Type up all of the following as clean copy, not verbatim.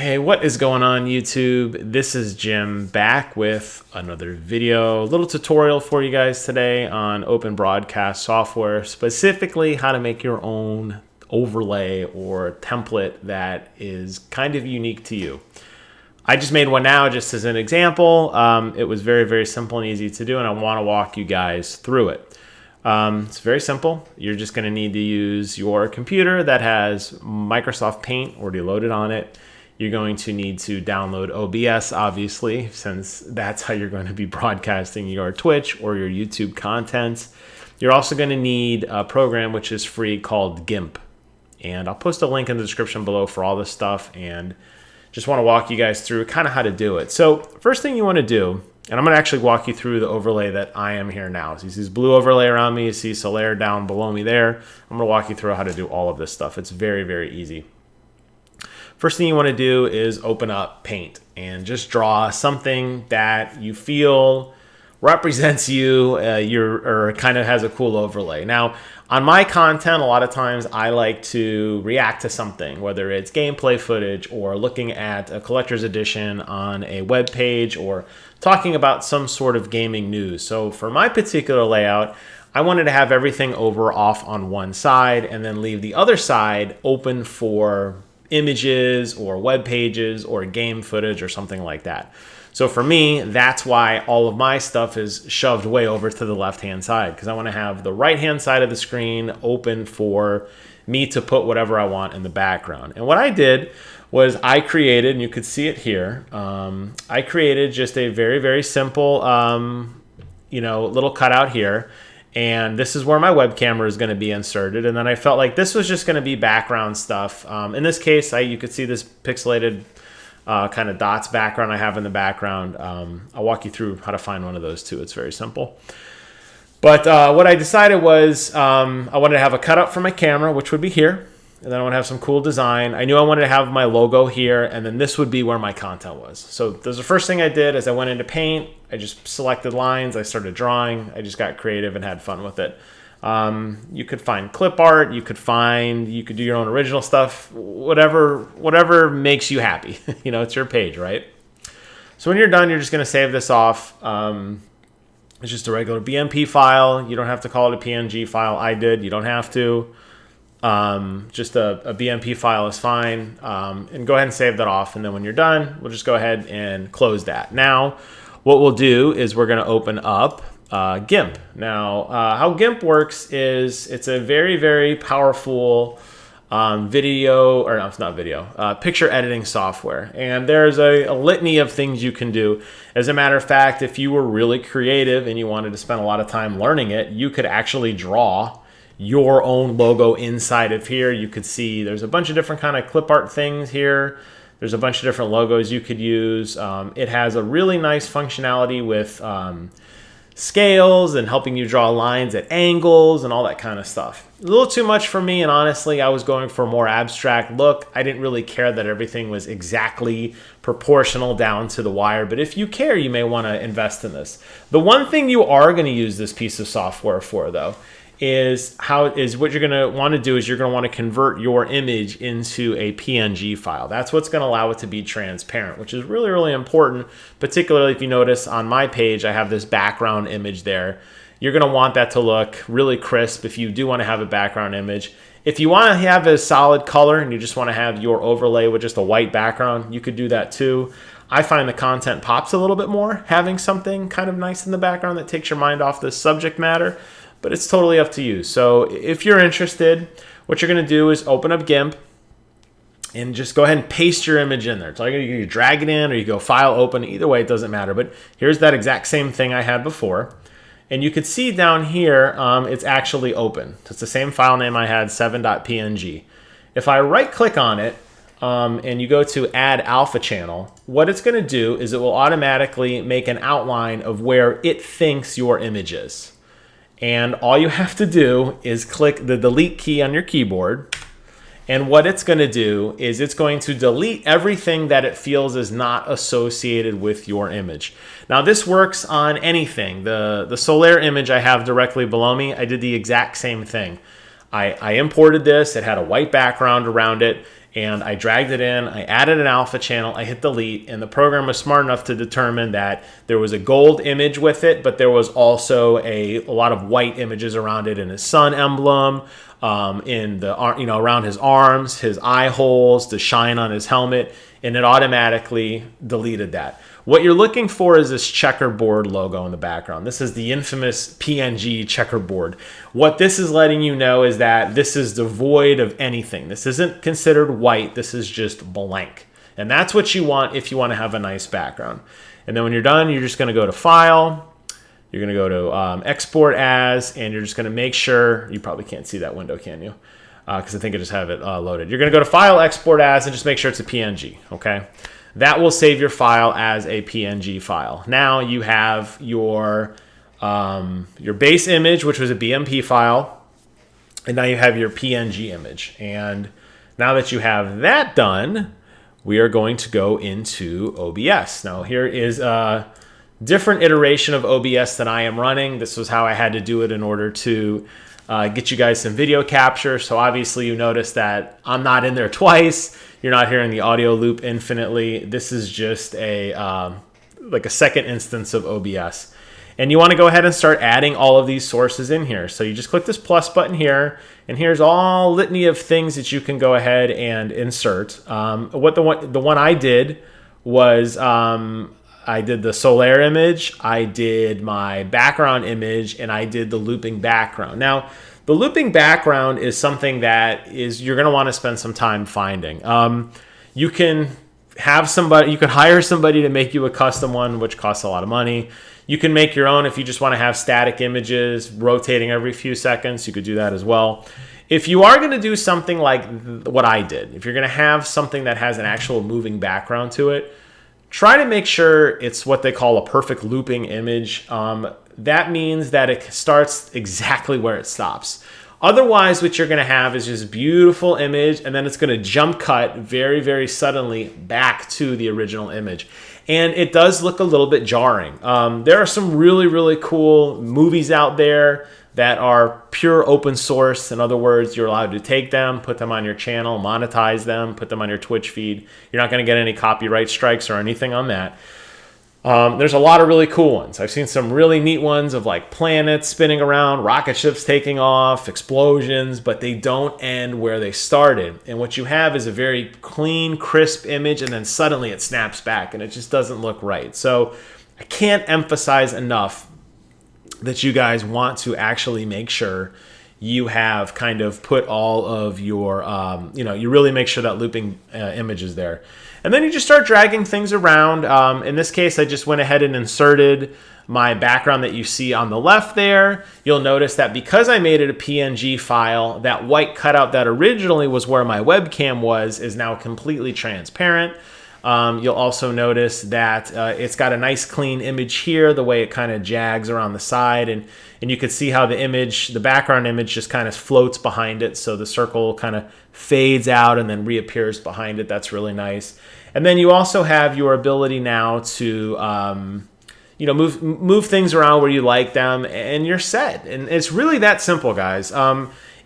Hey, what is going on YouTube? This is Jim back with another video, a little tutorial for you guys today on open broadcast software, specifically how to make your own overlay or template that is kind of unique to you. I just made one now just as an example. It was very, very simple and easy to do, and I want to walk you guys through it. It's very simple. You're just going to need to use your computer that has Microsoft Paint already loaded on it. You're going to need to download OBS, obviously, since that's how you're going to be broadcasting your Twitch or your YouTube content. You're also going to need a program which is free called GIMP. And I'll post a link in the description below for all this stuff, and just want to walk you guys through kind of how to do it. So first thing you want to do, and I'm going to actually walk you through the overlay that I am here now. So you see this blue overlay around me, you see Solaire down below me there. I'm going to walk you through how to do all of this stuff. It's very, very easy. First thing you want to do is open up Paint and just draw something that you feel represents you, or kind of has a cool overlay. Now, on my content, a lot of times I like to react to something, whether it's gameplay footage or looking at a collector's edition on a web page or talking about some sort of gaming news. So for my particular layout, I wanted to have everything off on one side and then leave the other side open for images or web pages or game footage or something like that. So for me, that's why all of my stuff is shoved way over to the left-hand side, because I want to have the right-hand side of the screen open for me to put whatever I want in the background. And what I did was I created, and you could see it here, I created just a very, very simple, little cutout here. And this is where my web camera is going to be inserted. And then I felt like this was just going to be background stuff. In this case, you could see this pixelated kind of dots background I have in the background. I'll walk you through how to find one of those too. It's very simple. But what I decided was I wanted to have a cutout for my camera, which would be here. And then I want to have some cool design. I knew I wanted to have my logo here, and then this would be where my content was. So the first thing I did is I went into Paint. I just selected lines. I started drawing. I just got creative and had fun with it. You could find clip art. You could do your own original stuff. Whatever makes you happy. It's your page, right? So when you're done, you're just going to save this off. It's just a regular BMP file. You don't have to call it a PNG file. I did. You don't have to. Just a BMP file is fine, and go ahead and save that off. And then when you're done, we'll just go ahead and close that. Now, what we'll do is we're going to open up GIMP. Now, how GIMP works is it's a very, very powerful picture editing software. And there's a litany of things you can do. As a matter of fact, if you were really creative and you wanted to spend a lot of time learning it, you could actually draw your own logo inside of here. You could see there's a bunch of different kind of clip art things here. There's a bunch of different logos you could use. It has a really nice functionality with scales and helping you draw lines at angles and all that kind of stuff. A little too much for me, and honestly, I was going for a more abstract look. I didn't really care that everything was exactly proportional down to the wire, but if you care, you may want to invest in this. The one thing you are going to use this piece of software for, though, is what you're going to want to do is you're going to want to convert your image into a PNG file. That's what's going to allow it to be transparent, which is really, really important, particularly if you notice on my page, I have this background image there. You're going to want that to look really crisp if you do want to have a background image. If you want to have a solid color and you just want to have your overlay with just a white background, you could do that too. I find the content pops a little bit more having something kind of nice in the background that takes your mind off the subject matter. But it's totally up to you. So if you're interested, what you're going to do is open up GIMP and just go ahead and paste your image in there. So you drag it in or you go file open. Either way, it doesn't matter. But here's that exact same thing I had before. And you could see down here, it's actually open. It's the same file name I had, 7.png. If I right click on it and you go to add alpha channel, what it's going to do is it will automatically make an outline of where it thinks your image is. And all you have to do is click the delete key on your keyboard. And what it's going to do is it's going to delete everything that it feels is not associated with your image. Now, this works on anything. The Solaire image I have directly below me, I did the exact same thing. I imported this. It had a white background around it. and I dragged it in. I added an alpha channel. I hit delete, and the program was smart enough to determine that there was a gold image with it, but there was also a lot of white images around it, in his sun emblem, in the around his arms, his eye holes, the shine on his helmet, and it automatically deleted that. What you're looking for is this checkerboard logo in the background. This is the infamous PNG checkerboard. What this is letting you know is that this is devoid of anything. This isn't considered white. This is just blank. And that's what you want if you want to have a nice background. And then when you're done, you're just going to go to File. You're going to go to Export As, and you're just going to make sure, you probably can't see that window, can you? Because I think I just have it loaded. You're going to go to File, Export As, and just make sure it's a PNG, okay? That will save your file as a PNG file. Now you have your base image, which was a BMP file, and now you have your PNG image. And now that you have that done, we are going to go into OBS. Now here is a different iteration of OBS than I am running. This was how I had to do it in order to get you guys some video capture. So obviously you notice that I'm not in there twice. You're not hearing the audio loop infinitely. This is just a like a second instance of OBS. And you want to go ahead and start adding all of these sources in here. So you just click this plus button here, and here's all litany of things that you can go ahead and insert. The one I did was I did the Solaire image, I did my background image, and I did the looping background. Now, the looping background is something that you're going to want to spend some time finding. You can hire somebody to make you a custom one, which costs a lot of money. You can make your own if you just want to have static images rotating every few seconds. You could do that as well. If you are going to do something like what I did, if you're going to have something that has an actual moving background to it, try to make sure it's what they call a perfect looping image. That means that it starts exactly where it stops. Otherwise, what you're going to have is just beautiful image, and then it's going to jump cut very, very suddenly back to the original image. And it does look a little bit jarring. There are some really, really cool movies out there that are pure open source. In other words, you're allowed to take them, put them on your channel, monetize them, put them on your Twitch feed. You're not going to get any copyright strikes or anything on that. There's a lot of really cool ones. I've seen some really neat ones of like planets spinning around, rocket ships taking off, explosions, but they don't end where they started. And what you have is a very clean, crisp image, and then suddenly it snaps back and it just doesn't look right. So I can't emphasize enough that you guys want to actually make sure you have kind of put all of your, you really make sure that looping image is there. And then you just start dragging things around. In this case, I just went ahead and inserted my background that you see on the left there. You'll notice that because I made it a PNG file, that white cutout that originally was where my webcam was is now completely transparent. You'll also notice that it's got a nice clean image here, the way it kind of jags around the side, and you can see how the background image just kind of floats behind it, so the circle kind of fades out and then reappears behind it. That's really nice. And then you also have your ability now to move things around where you like them, and you're set. And it's really that simple, guys.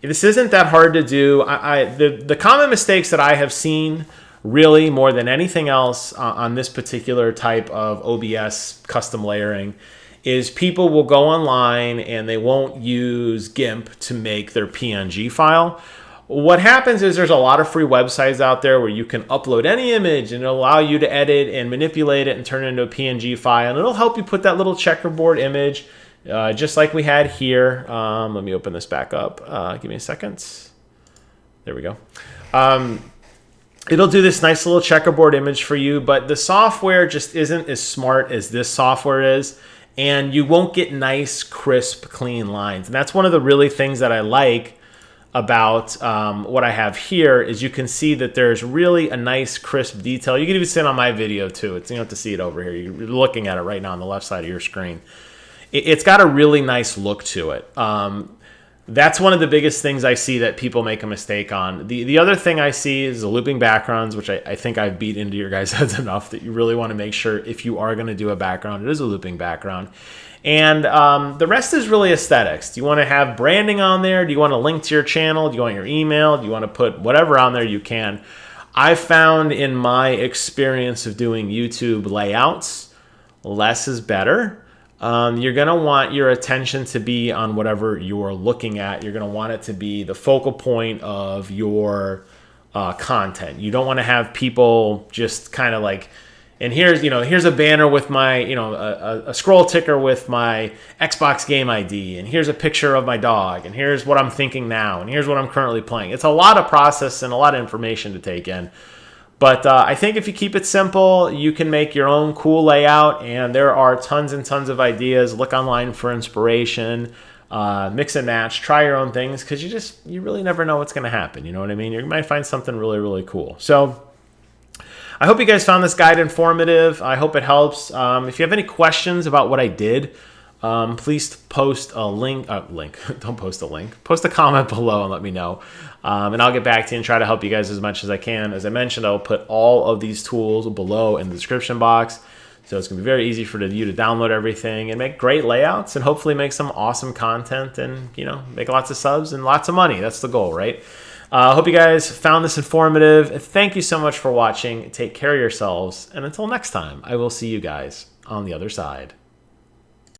This isn't that hard to do. The common mistakes that I have seen, really more than anything else on this particular type of OBS custom layering, is people will go online and they won't use GIMP to make their PNG file. What happens is there's a lot of free websites out there where you can upload any image and it'll allow you to edit and manipulate it and turn it into a PNG file, and it'll help you put that little checkerboard image just like we had here. Let me open this back up. Give me a second. There we go. It'll do this nice little checkerboard image for you, but the software just isn't as smart as this software is, and you won't get nice, crisp, clean lines. And that's one of the really things that I like about what I have here is you can see that there's really a nice, crisp detail. You can even see it on my video too. You don't have to see it over here. You're looking at it right now on the left side of your screen. It's got a really nice look to it. That's one of the biggest things I see that people make a mistake on. The other thing I see is the looping backgrounds, which I think I've beat into your guys' heads enough that you really want to make sure if you are going to do a background, it is a looping background. And the rest is really aesthetics. Do you want to have branding on there? Do you want to link to your channel? Do you want your email? Do you want to put whatever on there you can? I've found in my experience of doing YouTube layouts, less is better. You're going to want your attention to be on whatever you're looking at. You're going to want it to be the focal point of your content. You don't want to have people just kind of like, and here's a banner with my, a scroll ticker with my Xbox game ID, and here's a picture of my dog, and here's what I'm thinking now, and here's what I'm currently playing. It's a lot of process and a lot of information to take in. But I think if you keep it simple, you can make your own cool layout, and there are tons and tons of ideas. Look online for inspiration, mix and match, try your own things, because you really never know what's going to happen. You know what I mean? You might find something really, really cool. So I hope you guys found this guide informative. I hope it helps. If you have any questions about what I did, please post a link. Don't post a link. Post a comment below and let me know. And I'll get back to you and try to help you guys as much as I can. As I mentioned, I'll put all of these tools below in the description box. So it's going to be very easy for you to download everything and make great layouts and hopefully make some awesome content and, make lots of subs and lots of money. That's the goal, right? I hope you guys found this informative. Thank you so much for watching. Take care of yourselves. And until next time, I will see you guys on the other side.